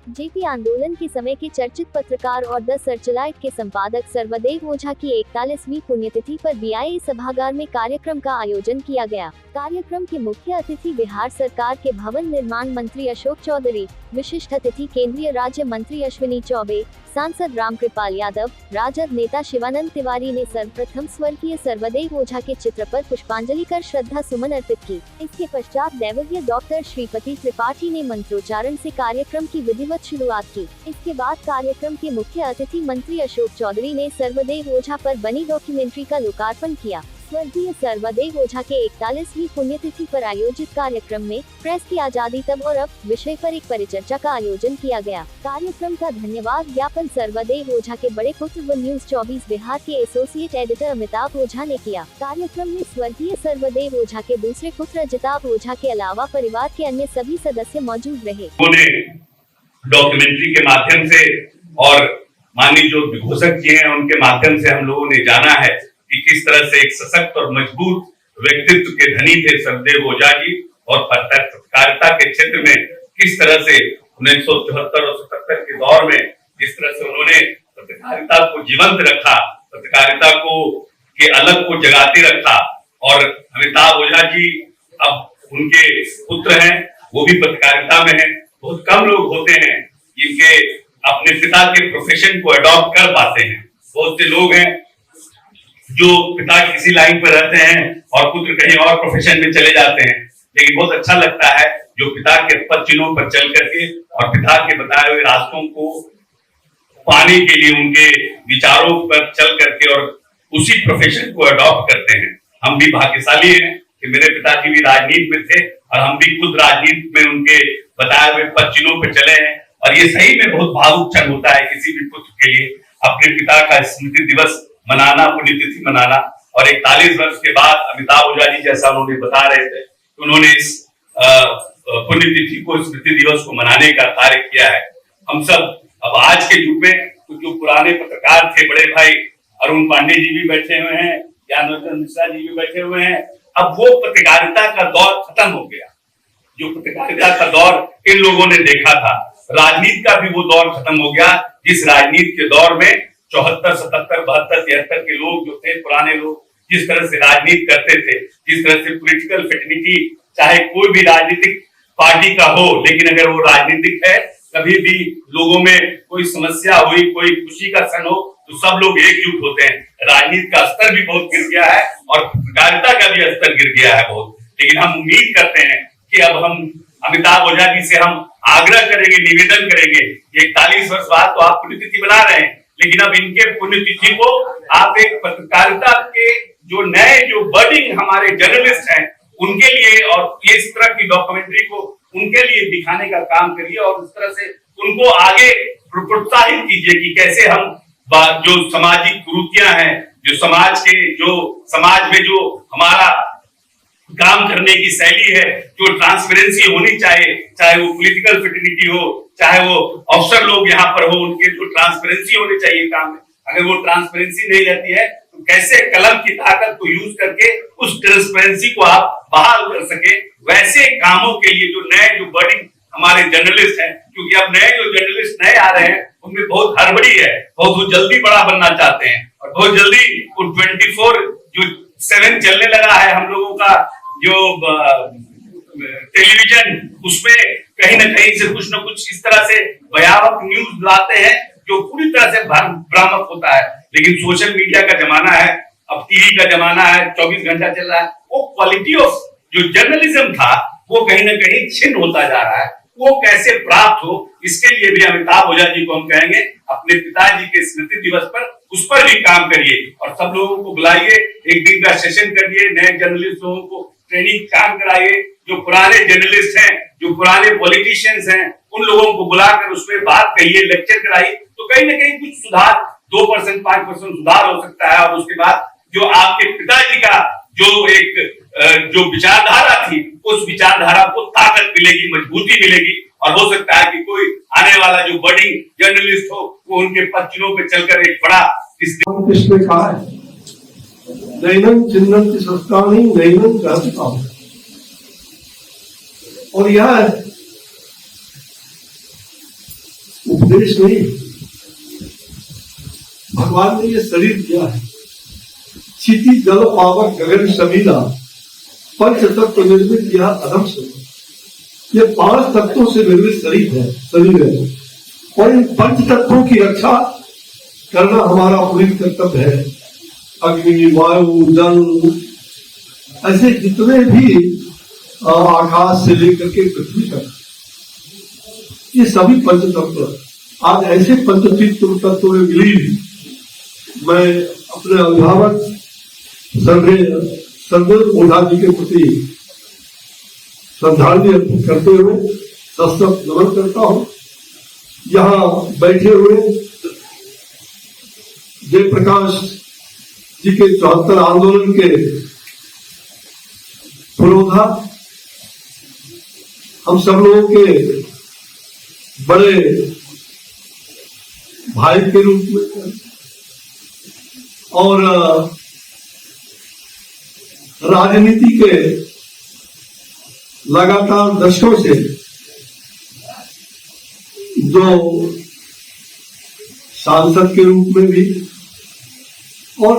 JP आंदोलन के समय के चर्चित पत्रकार और द सर्चलाइट के संपादक सर्वदेव ओझा की 41वीं पुण्यतिथि पर बीआईए सभागार में कार्यक्रम का आयोजन किया गया। कार्यक्रम के मुख्य अतिथि बिहार सरकार के भवन निर्माण मंत्री अशोक चौधरी, विशिष्ट अतिथि केंद्रीय राज्य मंत्री अश्विनी चौबे, सांसद रामकृपाल यादव, राजद नेता शिवानंद तिवारी ने सर्वप्रथम स्वर्गीय सर्वदेव ओझा के चित्र पर पुष्पांजलि कर श्रद्धा सुमन अर्पित की। इसके पश्चात दैवज्ञ डॉक्टर श्रीपति त्रिपाठी ने मंत्रोच्चारण से कार्यक्रम की विधिवत शुरुआत की। इसके बाद कार्यक्रम के मुख्य अतिथि मंत्री अशोक चौधरी ने सर्वदेव ओझा पर बनी डॉक्यूमेंट्री का लोकार्पण किया। स्वर्गीय सर्वदेव ओझा के 41वीं पुण्यतिथि पर आयोजित कार्यक्रम में प्रेस की आजादी तब और अब विषय पर एक परिचर्चा का आयोजन किया गया। कार्यक्रम का धन्यवाद ज्ञापन सर्वदेव ओझा के बड़े पुत्र व न्यूज 24 बिहार के एसोसिएट एडिटर अमिताभ ओझा ने किया। कार्यक्रम में स्वर्गीय सर्वदेव ओझा के दूसरे पुत्र अजिताभ ओझा के अलावा परिवार के अन्य सभी सदस्य मौजूद रहे। डॉक्यूमेंट्री के माध्यम से और माननीय जो घोषक जी हैं उनके माध्यम से हम लोगों ने जाना है कि किस तरह से एक सशक्त और मजबूत व्यक्तित्व के धनी थे सर्वदेव ओझा जी और पत्रकारिता के क्षेत्र में किस तरह से 1974 और 77 के दौर में जिस तरह से उन्होंने पत्रकारिता को जीवंत रखा, पत्रकारिता को के अलग को जगाते रखा। और अमिताभ ओझा जी अब उनके पुत्र हैं, वो भी पत्रकारिता में है। बहुत कम लोग होते हैं जिनके अपने पिता के प्रोफेशन को अडॉप्ट कर पाते हैं। बहुत से लोग हैं जो पिता किसी लाइन पर रहते हैं और पुत्र कहीं और प्रोफेशन में चले जाते हैं, लेकिन बहुत अच्छा लगता है जो पिता के पद चिन्हों पर चल करके और पिता के बताए हुए रास्तों को पाने के लिए उनके विचारों पर चल करके और उसी प्रोफेशन को अडॉप्ट करते हैं। हम भी भाग्यशाली हैं कि मेरे पिताजी भी राजनीति में थे और हम भी खुद राजनीति में उनके बताए हुए पद चिन्हों पर चले हैं। और ये सही में बहुत भावुक क्षण होता है किसी भी पुत्र के लिए अपने पिता का स्मृति दिवस मनाना, पुण्यतिथि मनाना। और 41 वर्ष के बाद अमिताभ ओझा जी जैसा उन्होंने बता रहे थे, उन्होंने इस पुण्यतिथि को, स्मृति दिवस को मनाने का कार्य किया है। हम सब अब आज के युग में जो पुराने पत्रकार थे, बड़े भाई अरुण पांडे जी भी बैठे हुए हैं, ज्ञानवर्धन मिश्रा जी भी बैठे हुए हैं। अब वो पत्रकारिता का दौर खत्म हो गया जो पत्रकारिता का दौर इन लोगों ने देखा था। राजनीति का भी वो दौर खत्म हो गया जिस राजनीति के दौर में 74, 77, 72, 73 के लोग जो थे, पुराने लोग जिस तरह से राजनीति करते थे, जिस तरह से पॉलिटिकल फेटर्निटी चाहे कोई भी राजनीतिक पार्टी का हो, लेकिन अगर वो राजनीतिक है, कभी भी लोगों में कोई समस्या हुई, कोई खुशी का क्षण हो तो सब लोग एकजुट होते हैं। राजनीति का स्तर भी बहुत गिर गया है और पत्रकारिता का भी स्तर गिर गया है बहुत। लेकिन हम उम्मीद करते हैं कि अब हम अमिताभ ओझा जी से हम आग्रह करेंगे, निवेदन करेंगे, 41 वर्ष बाद तो आप पुण्यतिथि बना रहे हैं, लेकिन अब इनके पुण्यतिथि को आप एक पत्रकारिता के जो नए जो बर्डिंग हमारे जर्नलिस्ट हैं उनके लिए और इस तरह की डॉक्यूमेंट्री को उनके लिए दिखाने का काम करिए और उस तरह से उनको आगे प्रोत्साहित कीजिए कि कैसे हम जो सामाजिक कुरीतियां हैं, जो समाज में जो हमारा काम करने की शैली है, जो ट्रांसपेरेंसी होनी चाहिए, चाहे वो पॉलिटिकल फेटर्निटी हो, चाहे वो अफसर लोग यहाँ पर हो, उनके जो ट्रांसपेरेंसी होनी चाहिए काम में, अगर वो ट्रांसपेरेंसी नहीं रहती है तो कैसे कलम की ताकत को यूज करके उस ट्रांसपेरेंसी को आप बहाल कर सके। वैसे कामों के लिए जो नए जो बर्डिंग हमारे जर्नलिस्ट हैं, क्योंकि अब नए जो जर्नलिस्ट नए आ रहे हैं उनमें बहुत हड़बड़ी है, बहुत जल्दी बड़ा बनना चाहते हैं और बहुत जल्दी 24/7 चलने लगा है हम लोगों का जो टेलीविजन, उसमें कहीं ना कहीं से कुछ न कुछ इस तरह से भयावह न्यूज लाते हैं जो पूरी तरह से भ्रामक होता है। लेकिन सोशल मीडिया का जमाना है, अब टीवी का जमाना है, 24 घंटा चल रहा है, वो क्वालिटी ऑफ जो जर्नलिज्म था वो कहीं ना कहीं छिन्न होता जा रहा है। वो कैसे प्राप्त हो, इसके लिए भी अमिताभ ओझा जी को हम कहेंगे अपने पिताजी के स्मृति दिवस पर उस पर भी काम करिए और सब लोगों को बुलाइए, एक दिन का सेशन करिए, नए जर्नलिस्ट लोगों को ट्रेनिंग काम कराइए, जो पुराने जर्नलिस्ट हैं, जो पुराने पॉलिटिशियंस हैं, उन लोगों को बुलाकर उसमें बात कहिए, लेक्चर कराइए, तो कहीं ना कहीं कुछ सुधार 2%, 5% सुधार हो सकता है। और उसके बाद जो आपके पिताजी का जो एक जो विचारधारा थी, उस विचारधारा को ताकत मिलेगी, मजबूती मिलेगी और हो सकता है कि कोई आने वाला जो बर्डिंग जर्नलिस्ट हो वो उनके पद चिन्हों पे चलकर एक बड़ा इसमें कहा है नैनम चिन्हन्ति शस्त्राणि नैनम चापि पावक। और यह उपदेश नहीं, भगवान ने ये शरीर दिया है। क्षिति जल पावक गगन समीला पंच तत्व निर्मित यह अधम शरीर, ये 5 तत्वों से निर्मित शरीर है और इन 5 तत्वों की रक्षा करना हमारा पूरी कर्तव्य है। अग्नि, वायु, जल, ऐसे जितने भी आकाश से लेकर के पृथ्वी तक, ये सभी पंच तत्व आज ऐसे पंचतीर्थ तत्व में विलीन। मैं अपने अभिभावक सरदेव ओझा जी के प्रति श्रद्धांजलि अर्पित करते हुए सशक्त नमन करता हूँ। यहाँ बैठे हुए जयप्रकाश जी के 74 आंदोलन के पुरोधा, हम सब लोगों के बड़े भाई के रूप में और राजनीति के लगातार दशकों से जो सांसद के रूप में भी और